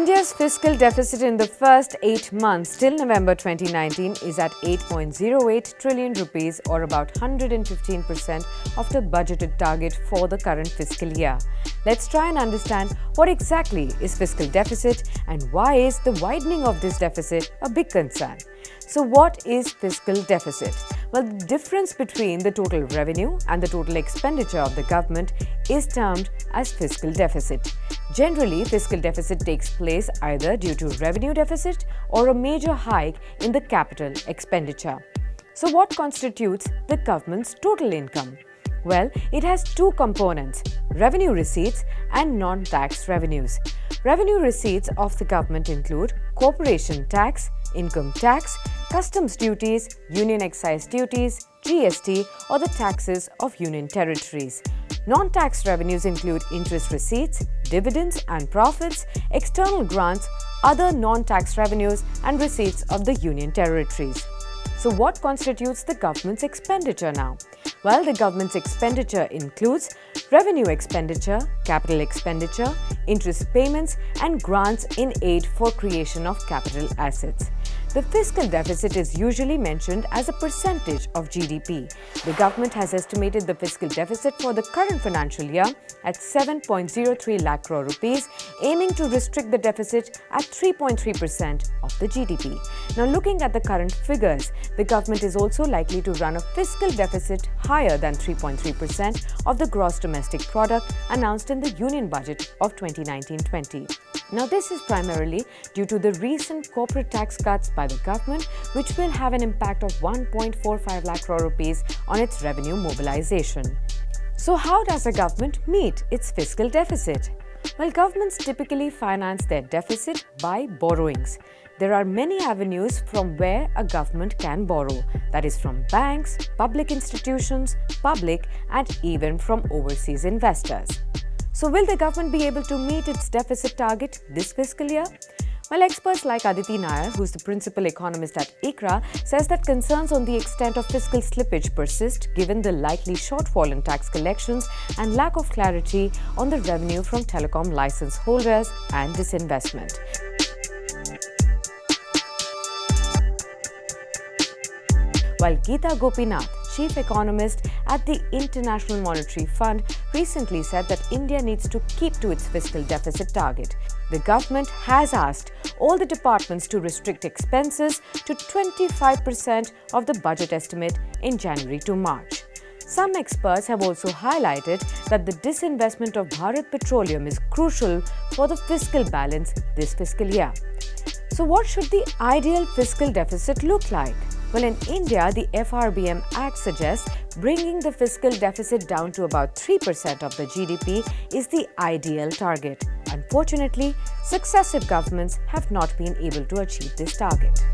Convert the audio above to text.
India's fiscal deficit in the first 8 months till November 2019 is at 8.08 trillion rupees, or about 115% of the budgeted target for the current fiscal year. Let's try and understand what exactly is fiscal deficit and why is the widening of this deficit a big concern. So what is fiscal deficit? Well, the difference between the total revenue and the total expenditure of the government is termed as fiscal deficit. Generally, fiscal deficit takes place either due to revenue deficit or a major hike in the capital expenditure. So what constitutes the government's total income? Well, it has two components: revenue receipts and non-tax revenues. Revenue receipts of the government include corporation tax, income tax, customs duties, union excise duties, GST, or the taxes of union territories. Non-tax revenues include interest receipts, dividends and profits, external grants, other non-tax revenues, and receipts of the union territories. So what constitutes the government's expenditure now? Well, the government's expenditure includes revenue expenditure, capital expenditure, interest payments, and grants in aid for creation of capital assets. The fiscal deficit is usually mentioned as a percentage of GDP. The government has estimated the fiscal deficit for the current financial year at 7.03 lakh crore rupees, aiming to restrict the deficit at 3.3% of the GDP. Now, looking at the current figures, the government is also likely to run a fiscal deficit higher than 3.3% of the gross domestic product announced in the Union Budget of 2019-20. Now, this is primarily due to the recent corporate tax cuts by the government, which will have an impact of 1.45 lakh crore rupees on its revenue mobilization. So, how does a government meet its fiscal deficit? Well, governments typically finance their deficit by borrowings. There are many avenues from where a government can borrow, that is from banks, public institutions, public, and even from overseas investors. So will the government be able to meet its deficit target this fiscal year? Well, experts like Aditi Nair, who's the principal economist at ICRA, says that concerns on the extent of fiscal slippage persist given the likely shortfall in tax collections and lack of clarity on the revenue from telecom license holders and disinvestment. While Geeta Gopinath, chief economist at the International Monetary Fund, recently said that India needs to keep to its fiscal deficit target. The government has asked all the departments to restrict expenses to 25% of the budget estimate in January to March. Some experts have also highlighted that the disinvestment of Bharat Petroleum is crucial for the fiscal balance this fiscal year. So what should the ideal fiscal deficit look like? Well, in India, the FRBM Act suggests bringing the fiscal deficit down to about 3% of the GDP is the ideal target. Unfortunately, successive governments have not been able to achieve this target.